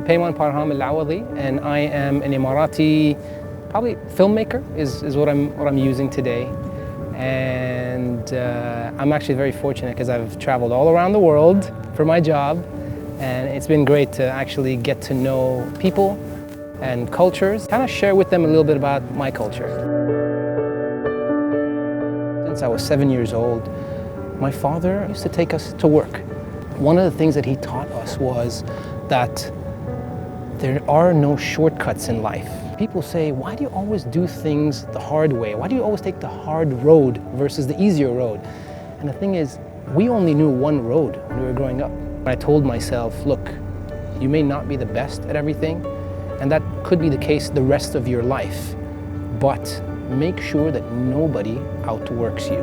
Peyman Parham العوضي, and I am an Emirati, probably filmmaker is what I'm using today. And I'm actually very fortunate because I've traveled all around the world for my job, and it's been great to actually get to know people and cultures, kind of share with them a little bit about my culture. Since I was 7 years old, my father used to take us to work. One of the things that he taught us was that there are no shortcuts in life. People say, why do you always do things the hard way? Why do you always take the hard road versus the easier road? And the thing is, we only knew one road when we were growing up. I told myself, look, you may not be the best at everything, and that could be the case the rest of your life, but make sure that nobody outworks you.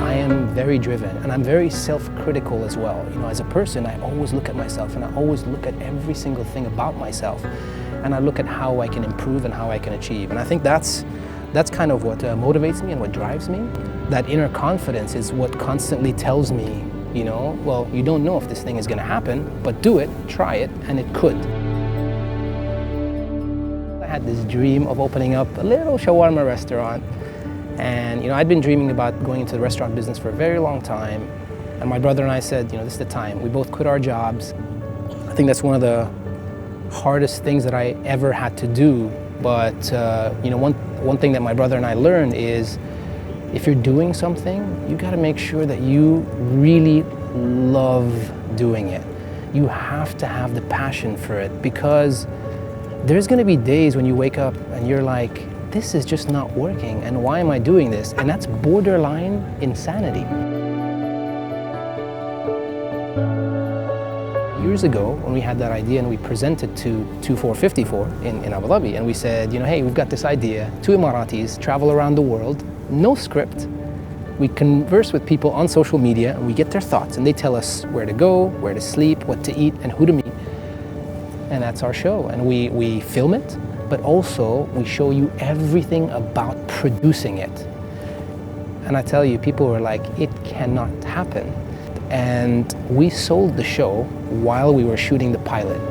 I am very driven, and I'm very self-critical as well. You know, as a person, I always look at myself, and I always look at every single thing about myself, and I look at how I can improve and how I can achieve. And I think that's kind of what motivates me and what drives me. That inner confidence is what constantly tells me, you know, well, you don't know if this thing is going to happen, but do it, try it, and it could. I had this dream of opening up a little shawarma restaurant. And, you know, I'd been dreaming about going into the restaurant business for a very long time. And my brother and I said, you know, this is the time. We both quit our jobs. I think that's one of the hardest things that I ever had to do. But, you know, one thing that my brother and I learned is if you're doing something, you got to make sure that you really love doing it. You have to have the passion for it, because there's going to be days when you wake up and you're like, this is just not working, and why am I doing this? And that's borderline insanity. Years ago, when we had that idea and we presented to 2454 in Abu Dhabi, and we said, you know, hey, we've got this idea, 2 Emiratis travel around the world, no script. We converse with people on social media, and we get their thoughts, and they tell us where to go, where to sleep, what to eat, and who to meet. And that's our show, and we film it, but also we show you everything about producing it. And I tell you, people were like, it cannot happen. And we sold the show while we were shooting the pilot.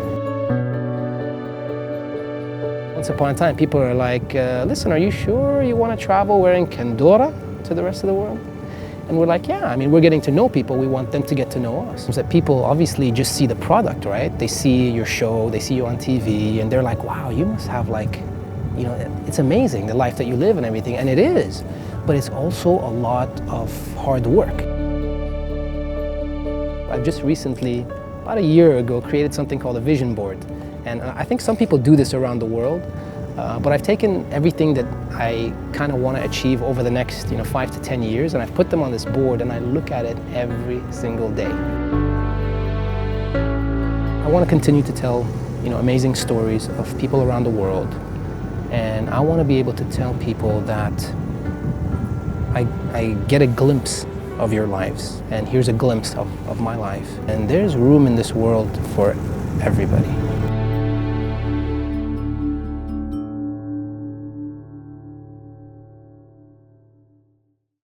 Once upon a time, people are like, listen, are you sure you want to travel wearing kandora to the rest of the world? And we're like, yeah, I mean, we're getting to know people. We want them to get to know us. So that people obviously just see the product, right? They see your show, they see you on TV, and they're like, wow, you must have like, you know, it's amazing, the life that you live and everything. And it is, but it's also a lot of hard work. I've just recently, about a year ago, created something called a vision board. And I think some people do this around the world. But I've taken everything that I kind of want to achieve over the next, 5 to 10 years, and I've put them on this board, and I look at it every single day. I want to continue to tell, amazing stories of people around the world, and I want to be able to tell people that I get a glimpse of your lives, and here's a glimpse of my life. And there's room in this world for everybody.